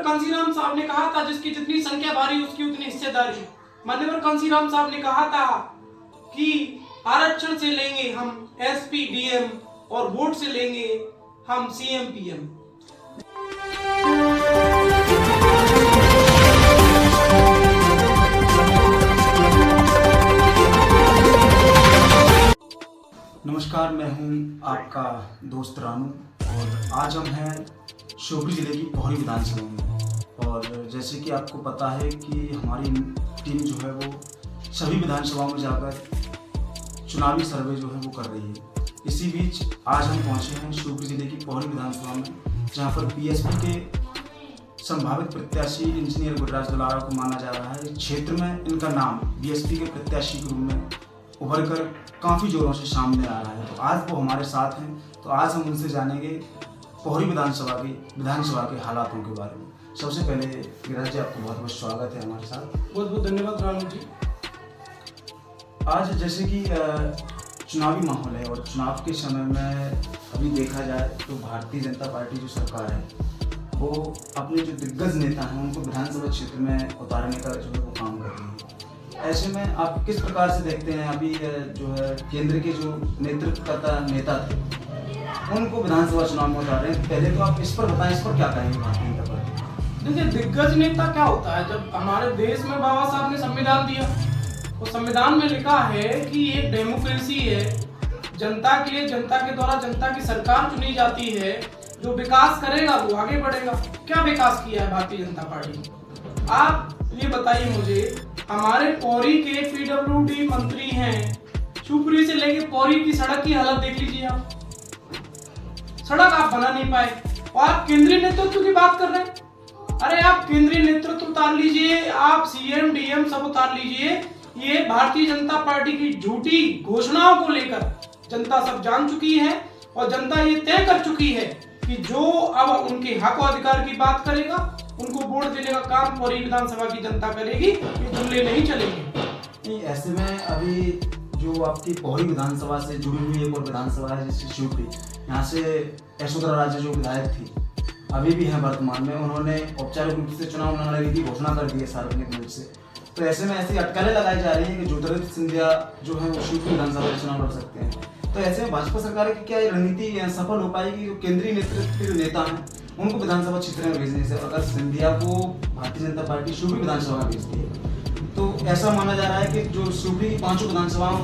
कांसीराम साहब ने कहा था, जिसकी जितनी संख्या भारी उसकी उतनी हिस्सेदारी। मान्यवर कांसीराम साहब ने कहा था कि आरक्षण से लेंगे हम एसपी डीएम और वोट से लेंगे हम सीएम पीएम। नमस्कार, मैं हूं आपका दोस्त रानू और आज हम हैं शिवपुरी जिले की पोहरी विधानसभा में। और जैसे कि आपको पता है कि हमारी टीम जो है वो सभी विधानसभाओं में जाकर चुनावी सर्वे जो है वो कर रही है। इसी बीच आज हम पहुंचे हैं शिवपुरी जिले की पोहरी विधानसभा में, जहां पर बीएसपी के संभावित प्रत्याशी इंजीनियर गुरराज दुलारा को माना जा रहा है। इस क्षेत्र में इनका नाम बीएसपी के प्रत्याशी के रूप में उभर कर काफ़ी जोरों से सामने आ रहा है। तो आज वो हमारे साथ हैं, तो आज हम उनसे जानेंगे पोहरी विधानसभा के हालातों के बारे में। सबसे पहले गिरिराज जी, आपको बहुत बहुत स्वागत है हमारे साथ। बहुत बहुत धन्यवाद रानू जी। आज जैसे कि चुनावी माहौल है और चुनाव के समय में अभी देखा जाए तो भारतीय जनता पार्टी जो सरकार है वो अपने जो दिग्गज नेता हैं उनको विधानसभा क्षेत्र में उतारने का जो है वो काम कर रही है। ऐसे में आप किस प्रकार से देखते हैं, अभी जो है केंद्र के जो नेतृत्वकर्ता नेता थे उनको विधानसभा चुनाव में उतार रहे हैं? पहले तो आप इस पर बताएं, इस पर क्या कहेंगे भारतीय जनता पार्टी? देखिए, दिग्गज नेता क्या होता है? जब हमारे देश में बाबा साहब ने संविधान दिया, तो संविधान में लिखा है कि एक डेमोक्रेसी है, जनता के लिए, जनता के द्वारा जनता की सरकार चुनी जाती है, जो विकास करेगा वो आगे बढ़ेगा। क्या विकास किया है भारतीय जनता पार्टी ने? आप ये बताइए मुझे, हमारे पौरी के पीडब्ल्यूडी मंत्री हैं, शिवपुरी से लेके पौरी की सड़क की हालत देख लीजिए आप। सड़क आप बना नहीं पाए और आप केंद्रीय नेतृत्व की बात कर रहे हैं। अरे आप केंद्रीय नेतृत्व उतार लीजिए, आप सीएम डीएम सब उतार लीजिए। ये भारतीय जनता पार्टी की झूठी घोषणाओं को लेकर जनता सब जान चुकी है और जनता ये तय कर चुकी है कि जो अब उनके हक और अधिकार की बात करेगा उनको वोट देने का काम पौरी विधानसभा की जनता करेगी। ये जुमले नहीं चलेंगे। नहीं, ऐसे में अभी जो आपकी पोहरी विधानसभा से जुड़ी हुई एक और विधानसभा है जैसे शिवपुरी, यहाँ से यशोधरा राजे जो विधायक थी, अभी भी हैं वर्तमान में, उन्होंने औपचारिक रूप से चुनाव न लड़ने की घोषणा कर दी है सार्वजनिक मंच से। तो ऐसे में ऐसी अटकलें लगाई जा रही है कि ज्योतिरादित्य सिंधिया जो है वो शिवपुरी विधानसभा से चुनाव लड़ सकते हैं। तो ऐसे में भाजपा सरकार की क्या रणनीति सफल हो पाएगी? जो केंद्रीय नेतृत्व के जो नेता हैं उनको विधानसभा क्षेत्र में भेजने से, अगर सिंधिया को भारतीय जनता पार्टी शिवपुरी विधानसभा में भेजती है तो ऐसा माना जा रहा है कि जो शिवपुरी की 5 विधानसभाओं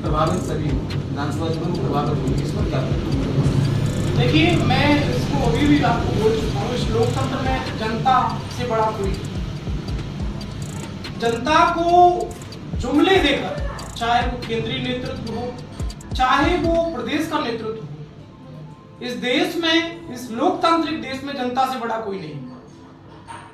प्रभावित सभी विधानसभा जो है प्रभावित होगी। इस पर क्या करेंगे? देखिए, मैं इसको अभी भी आपको बोल चुका हूँ, इस लोकतंत्र में जनता से बड़ा कोई, जनता को जुमले देकर, चाहे वो केंद्रीय नेतृत्व हो चाहे वो प्रदेश का नेतृत्व हो, इस देश में, इस लोकतांत्रिक देश में जनता से बड़ा कोई नहीं।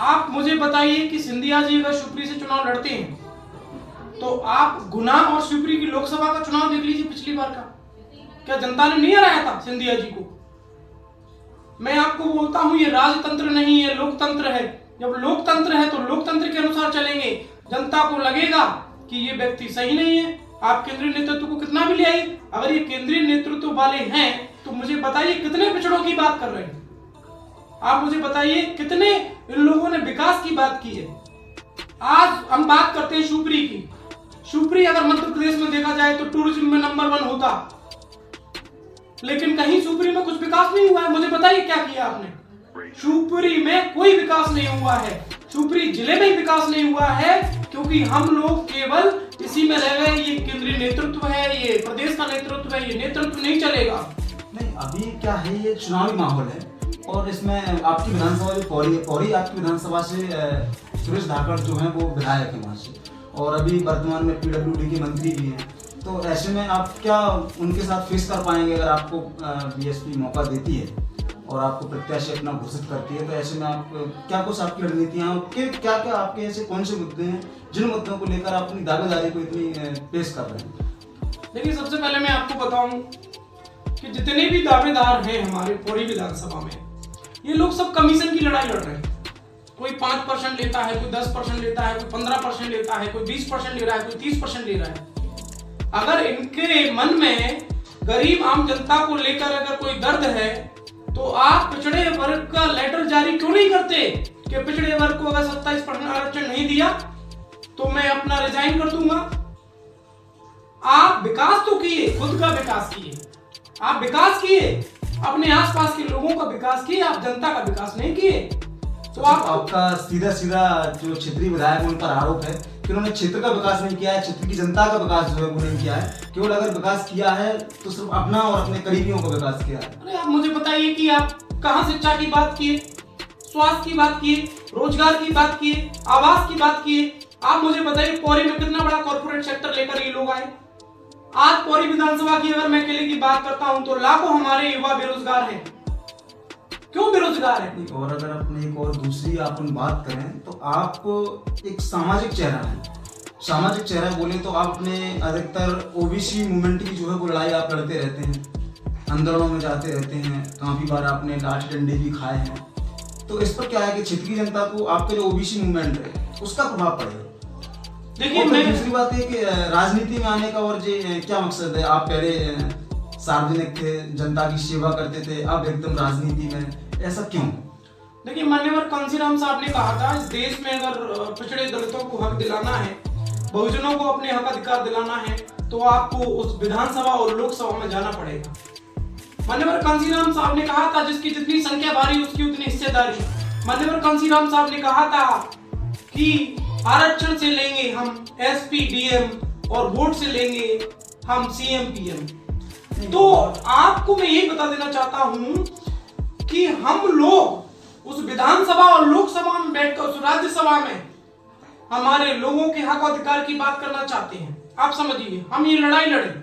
आप मुझे बताइए कि सिंधिया जी अगर शिवपुरी से चुनाव लड़ते हैं तो आप गुना और शिवपुरी की लोकसभा का चुनाव देख लीजिए पिछली बार का, क्या जनता ने नहीं हराया था सिंधिया जी को? मैं आपको बोलता हूं ये राजतंत्र नहीं है, लोकतंत्र है। जब लोकतंत्र है तो लोकतंत्र के अनुसार चलेंगे। जनता को लगेगा कि ये व्यक्ति सही नहीं है, आप केंद्रीय नेतृत्व को कितना भी ले आइए, अगर ये केंद्रीय नेतृत्व वाले हैं तो मुझे बताइए कितने पिछड़ों की बात कर रहे हैं? आप मुझे बताइए कितने इन लोगों ने विकास की बात की है? आज हम बात करते हैं शिवपुरी की। शिवपुरी अगर मध्य प्रदेश में देखा जाए तो टूरिज्म में नंबर 1 होता, लेकिन कहीं शिवपुरी में कुछ विकास नहीं हुआ है। मुझे बताइए क्या किया आपने? शिवपुरी में कोई विकास नहीं हुआ है, शिवपुरी जिले में ही विकास नहीं हुआ है, क्योंकि हम लोग केवल इसी में रह गए, ये केंद्रीय नेतृत्व है, ये प्रदेश का नेतृत्व है, ये नेतृत्व नहीं चलेगा। नहीं, अभी क्या है, ये चुनावी माहौल है और इसमें आपकी विधानसभा जो पौरी आपकी विधानसभा से सुरेश धाकड़ जो है वो विधायक है वहाँ से, और अभी वर्तमान में पीडब्ल्यूडी के मंत्री भी हैं। तो ऐसे में आप क्या उनके साथ फेस कर पाएंगे अगर आपको बीएसपी मौका देती है और आपको प्रत्याशी अपना घोषित करती है? तो ऐसे में आप क्या कुछ आपकी रणनीतियाँ, क्या क्या आपके ऐसे कौन से मुद्दे हैं जिन मुद्दों को लेकर आप अपनी दावेदारी को इतनी पेश कर रहे हैं? देखिए, सबसे पहले मैं आपको बताऊं कि जितने भी दावेदार हैं हमारे पौरी विधानसभा में, ये लोग सब कमीशन की लड़ाई लड़ रहे हैं। कोई 5% लेता है, कोई 10% लेता है, कोई 15% लेता है, कोई 20% ले रहा है, कोई 30% ले रहा है। अगर इनके मन में गरीब आम जनता को लेकर अगर कोई दर्द है तो आप पिछड़े वर्ग का लेटर जारी क्यों नहीं करते कि कि पिछड़े वर्ग को अगर 27% आरक्षण नहीं दिया तो मैं अपना रिजाइन कर दूंगा। आप विकास तो किए, खुद का विकास किए, आप विकास किए, अपने आसपास के लोगों का विकास किए, आप जनता का विकास नहीं किए। तो आपका सीधा सीधा जो क्षेत्रीय विधायक उन पर आरोप है कि उन्होंने क्षेत्र का विकास नहीं किया है, क्षेत्र की जनता का विकास जो है वो नहीं किया है, केवल अगर विकास किया है तो सिर्फ अपना और अपने करीबियों का विकास किया है। अरे आप मुझे बताइए कि आप कहाँ शिक्षा की बात किए, स्वास्थ्य की बात किए, रोजगार की बात किए, आवास की बात किए। आप मुझे बताइए पौरी में कितना बड़ा कॉर्पोरेट सेक्टर लेकर ये लोग आए। आज पौरी विधानसभा की अगर मैं अकेले की बात करता हूं तो लाखों हमारे युवा बेरोजगार हैं। क्यों बेरोजगार है? और अगर अपने एक और दूसरी अपन बात करें तो आप एक सामाजिक चेहरा है। सामाजिक चेहरा बोले तो आप अपने अधिकतर ओबीसी मूवमेंट की जो है वो लड़ाई आप लड़ते रहते हैं, आंदोलनों में जाते रहते हैं, काफी बार आपने लाठी डंडे भी खाए हैं। तो इस पर क्या है कि क्षेत्रीय जनता को आपके जो ओबीसी मूवमेंट है उसका प्रभाव पड़ेगा। देखिए दूसरी बात है कि राजनीति में आने का और जे क्या मकसद है? आप पहले सार्वजनिक थे, जनता की सेवा करते थे, अब एकदम राजनीति में, ऐसा क्यों? देखिए मान्यवर कांसीराम साहब ने कहा था इस देश में अगर पिछड़े दलितों को हक दिलाना है, बहुजनों को अपने हक अधिकार दिलाना है तो आपको उस विधानसभा और लोकसभा में जाना पड़ेगा। मान्यवर कांसीराम साहब ने कहा था जिसकी जितनी संख्या भारी उसकी उतनी हिस्सेदारी। मान्यवर कांसीराम साहब ने कहा था कि आरक्षण से लेंगे हम एसपी डीएम और वोट से लेंगे हम सीएम पीएम। तो आपको मैं यही बता देना चाहता हूं कि हम लोग उस विधानसभा और लोकसभा में बैठकर उस राज्यसभा में हमारे लोगों के हक अधिकार की बात करना चाहते हैं। आप समझिए हम ये लड़ाई लड़े,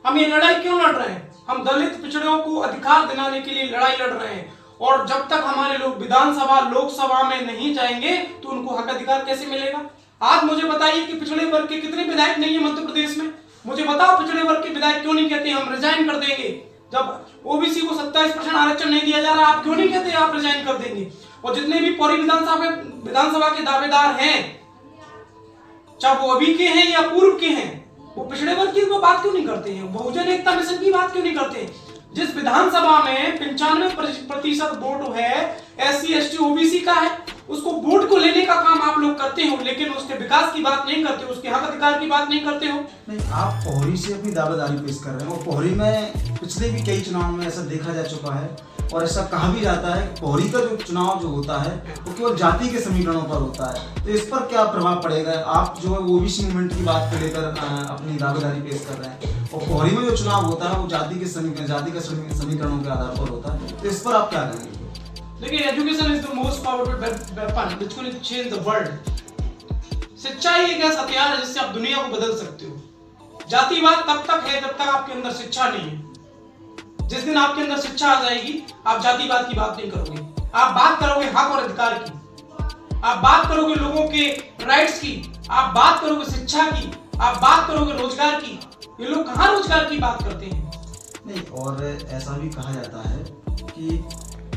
हम ये लड़ाई क्यों लड़ रहे हैं? हम दलित पिछड़ों को अधिकार दिलाने के लिए लड़ाई लड़ रहे हैं और जब तक हमारे लोग विधानसभा लोकसभा में नहीं जाएंगे तो उनको हक अधिकार कैसे मिलेगा? आज मुझे बताइए कि पिछड़े वर्ग के कितने विधायक नहीं है मध्य प्रदेश में? मुझे बताओ पिछड़े वर्ग के विधायक क्यों नहीं कहते हम रिजाइन कर देंगे? जब ओबीसी को 27% आरक्षण नहीं दिया जा रहा, आप क्यों नहीं कहते आप रिजाइन कर देंगे? और जितने भी पौरी विधानसभा के दावेदार हैं, चाहे वो अभी के हैं या पूर्व के हैं, वो पिछड़े वर्ग की बात क्यों नहीं करते हैं? बहुजन एकता मिशन की बात क्यों नहीं करते हैं? जिस विधानसभा में 95% वोट है एससी एसटी ओबीसी का है, उसको वोट को लेने का काम आप लोग करते हो, लेकिन उसके विकास की बात नहीं करते, उसके हक अधिकार की बात नहीं करते हो। नहीं, आप पोहरी से अपनी दावेदारी पेश कर रहे हैं और पोहरी में पिछले भी कई चुनाव में ऐसा देखा जा चुका है और ऐसा कहा भी जाता है पोहरी का जो चुनाव जो होता है वो केवल जाति के समीकरणों पर होता है। तो इस पर क्या प्रभाव पड़ेगा? आप जो है ओबीसी मूवमेंट की बात को लेकर अपनी दावेदारी पेश कर रहे हैं और पोहरी में जो चुनाव होता है वो जाति के समीकरणों के आधार पर होता है। तो इस पर आप क्या कहेंगे? देखिए education is the most powerful weapon which can change the world. शिक्षा ही एक ऐसा हथियार है जिससे आप दुनिया को बदल सकते हो। जातिवाद तब तक है जब तक आपके अंदर शिक्षा नहीं है। जिस दिन आपके अंदर शिक्षा आ जाएगी आप जातिवाद की बात नहीं करोगे, आप बात करोगे हक और अधिकार की, आप बात करोगे लोगों के राइट्स की, आप बात करोगे शिक्षा की, आप बात करोगे रोजगार की। ये लोग कहाँ रोजगार की बात करते हैं? नहीं, और ऐसा भी कहा जाता है कि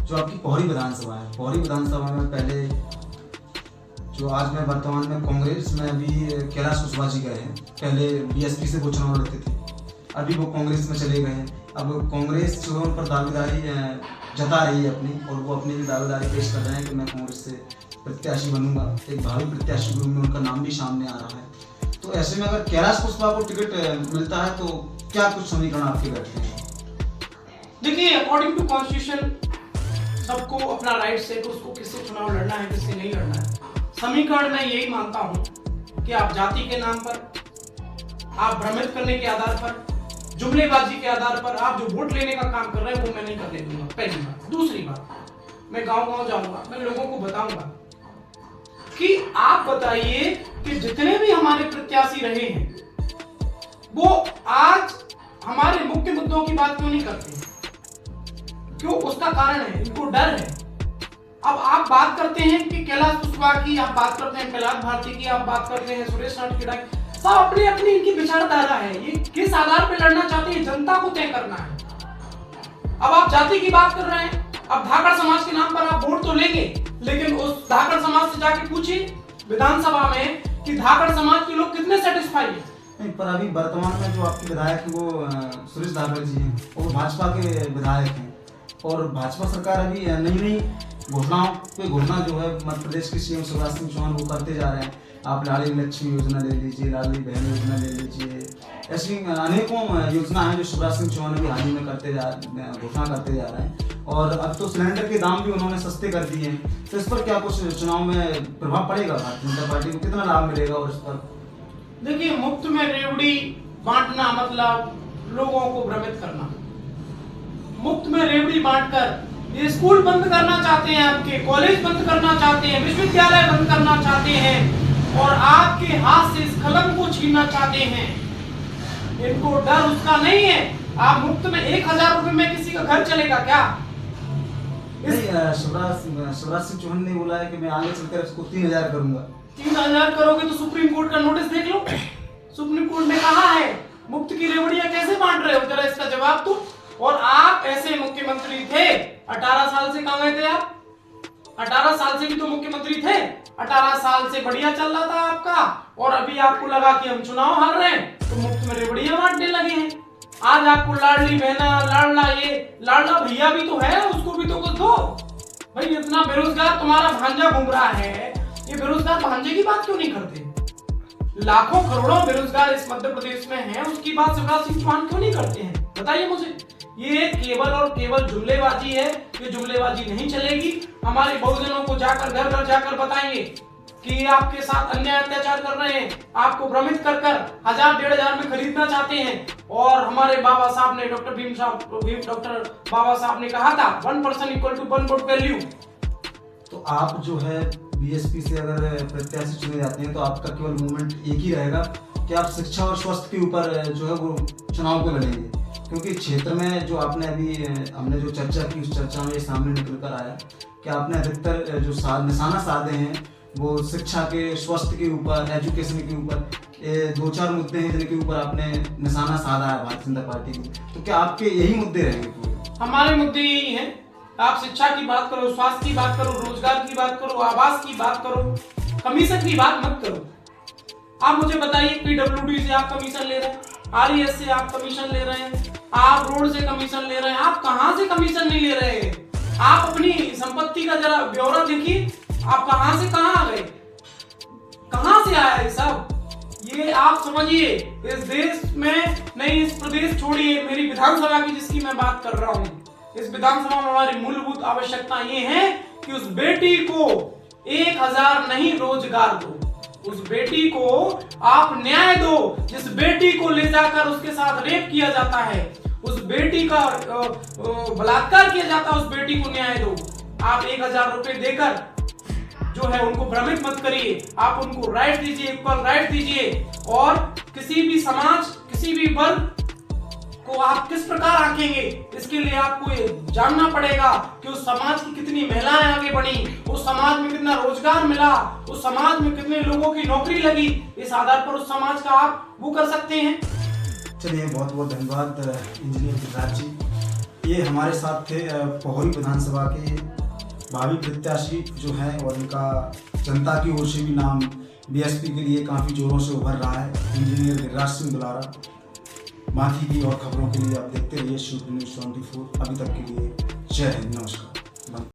जो आपकी पोहरी विधानसभा है, पोहरी विधानसभा में पहले जो आज में वर्तमान में कांग्रेस में अभी कैलाश कुशवाहा जी गए हैं, पहले बीएसपी से वो चुनाव लड़ते थे, अभी वो कांग्रेस में चले गए हैं। अब कांग्रेस जो है उन पर दावेदारी जता रही है अपनी, और वो अपनी भी दावेदारी पेश कर रहे हैं कि मैं कांग्रेस से प्रत्याशी बनूंगा, एक भावी प्रत्याशी के रूप में उनका नाम भी सामने आ रहा है। तो ऐसे में अगर कैलाश कुशवाहा को टिकट मिलता है तो क्या कुछ समीकरण आपके बैठते हैं? देखिए अकॉर्डिंग टू कॉन्स्टिट्यूशन सबको अपना राइट है कि उसको किससे चुनाव लड़ना है किससे नहीं लड़ना है। समीकरण मैं यही मानता हूं कि आप जाति के नाम पर, आप भ्रमित करने के आधार पर, जुमलेबाजी के आधार पर आप जो वोट लेने का काम कर रहे हैं वो मैं नहीं करने दूंगा, पहली बात। दूसरी बात, मैं गांव-गांव जाऊंगा, मैं लोगों को बताऊंगा कि आप बताइए कि जितने भी हमारे प्रत्याशी रहे हैं वो आज हमारे मुख्य मुद्दों की बात क्यों नहीं करते? क्यों? उसका कारण है इनको डर है। अब आप बात करते हैं कि कैलाश कुशवाहा की, आप बात करते हैं प्रहलाद भारती की, आप बात करते हैं सुरेश नाटखेड़ा की, सब अपनी अपनी इनकी विचारधारा है। ये किस आधार पे लड़ना चाहते हैं जनता को तय करना है। अब आप जाति की बात कर रहे हैं, अब धाकड़ समाज के नाम पर आप वोट तो लेंगे, लेकिन उस धाकड़ समाज से जाके पूछिए विधानसभा में कि धाकड़ समाज के लोग कितने सेटिस्फाई है। नहीं, पर अभी वर्तमान में जो आपके विधायक है वो सुरेश धाकड़ जी हैं, वो भाजपा के विधायक हैं और भाजपा सरकार अभी नई घोषणाओं पे घोषणा जो है मध्य प्रदेश के सीएम शिवराज सिंह चौहान वो करते जा रहे हैं। आप लाडली लक्ष्मी योजना ले लीजिए, लाडली बहन योजना ले लीजिए, ऐसी अनेकों योजना हैं जो शिवराज सिंह चौहान अभी हाल ही में घोषणा करते जा रहे हैं। और अब तो सिलेंडर के दाम भी उन्होंने सस्ते कर दिए हैं। तो इस पर क्या कुछ चुनाव में प्रभाव पड़ेगा? भारतीय जनता पार्टी को कितना लाभ मिलेगा? और इस पर देखिए, मुफ्त में रेवड़ी बांटना मतलब लोगों को भ्रमित करना। मुफ्त में रेवड़ी बांटकर ये स्कूल बंद करना चाहते हैं, आपके कॉलेज बंद करना चाहते हैं, विश्वविद्यालय बंद करना चाहते हैं और आपके हाथ से इस कलम को छीनना चाहते हैं। इनको डर उसका नहीं है। आप मुफ्त में 1000 रुपए में किसी का घर चलेगा क्या? शिवराज सिंह चौहान ने बोला है कि मैं आगे चलकर इसको 3000 करूंगा। 3000 करोगे तो सुप्रीम कोर्ट का नोटिस देख लो। सुप्रीम कोर्ट ने कहा है मुफ्त की रेवड़ियां कैसे बांट रहे हो, जरा इसका जवाब दो। और आप ऐसे मुख्यमंत्री थे, 18 साल से कहां गए थे आप? 18 साल से भी तो मुख्यमंत्री थे। 18 साल से बढ़िया चल रहा था आपका, और अभी आपको लगा कि हम चुनाव हार रहे हैं तो मुफ्त में रेवड़ियां बांटने लगे हैं। आज आपको लाडली बहना, लाडला ये, लाडला भैया भी तो है, उसको भी तो कुछ दो भाई। इतना बेरोजगार तुम्हारा भांजा घूम रहा है, ये बेरोजगार भांजे की बात क्यों नहीं करते? लाखों करोड़ों बेरोजगार इस मध्य प्रदेश में हैं, उसकी बात शिवराज सिंह चौहान क्यों नहीं करते हैं? बताइए मुझे। ये केवल और केवल जुमलेबाजी है। ये जुमलेबाजी नहीं चलेगी। हमारे बहुजनों को जाकर घर घर जाकर बताएंगे कि आपके साथ अन्याय अत्याचार कर रहे हैं, आपको भ्रमित कर 1000-1500 में खरीदना चाहते हैं। और हमारे बाबा साहब ने, डॉक्टर बाबा साहब ने कहा था 1 person equal to 1 vote value. तो आप जो है बीएसपी से अगर प्रत्याशी चुने जाते हैं तो आपका केवल मूवमेंट एक ही रहेगा कि आप शिक्षा और स्वास्थ्य के ऊपर जो है वो चुनाव को लड़ेंगे। क्योंकि क्षेत्र में जो आपने अभी हमने जो चर्चा की उस चर्चा में ये सामने निकल कर आया कि आपने अधिकतर जो निशाना साधे हैं वो शिक्षा के, स्वास्थ्य के ऊपर, एजुकेशन के ऊपर। ये 2-4 मुद्दे हैं जिनके ऊपर आपने निशाना साधा है भारतीय जनता पार्टी की। तो क्या आपके यही मुद्दे रहेंगे पूरे? हमारे मुद्दे यही हैं। आप शिक्षा की बात करो, स्वास्थ्य की बात करो, रोजगार की बात करो, आवास की बात करो, कमीशन की बात मत करो। आप मुझे बताइए, पीडब्ल्यूडी से आप कमीशन ले रहे हैं, आरईएस से आप कमीशन ले रहे हैं, आप रोड से कमीशन ले रहे हैं। आप कहां से कमीशन नहीं ले रहे हैं? आप अपनी संपत्ति का जरा ब्यौरा देखिए, आप कहां से कहां आ गए, कहां से आया ये सब? ये आप समझिए, इस देश में नहीं, इस प्रदेश छोड़िए, मेरी विधानसभा की जिसकी मैं बात कर रहा हूं, इस विधानसभा में हमारी मूलभूत आवश्यकता ये है कि उस बेटी को 1000 नहीं रोजगार दो। उस बेटी को आप न्याय दो। जिस बेटी को ले जाकर उसके साथ रेप किया जाता है, उस बेटी का बलात्कार किया जाता है, उस बेटी को न्याय दो। आप 1000 रुपए देकर जो है उनको भ्रमित मत करिए। आप उनको राइट दीजिए, इक्वल राइट दीजिए। और किसी भी समाज, किसी भी वर्ग को आप किस प्रकार आंकेंगे, इसके लिए आपको ये जानना पड़ेगा कि उस समाज की कितनी महिलाएं आगे बढ़ी, उस समाज में कितना रोजगार मिला, उस समाज में कितने लोगों की नौकरी लगी। इस आधार पर उस समाज का आप वो कर सकते हैं। चलिए, बहुत बहुत धन्यवाद इंजीनियर गिरिराज जी। ये हमारे साथ थे पोहरी विधानसभा के भावी प्रत्याशी जो हैं, और इनका जनता की ओर से भी नाम बीएसपी के लिए काफ़ी जोरों से उभर रहा है, इंजीनियर गिरिराज सिंह दुलारा। बाकी की और खबरों के लिए आप देखते रहिए शिवपुरी न्यूज़ 24। अभी तक के लिए जय हिंद, नमस्कार।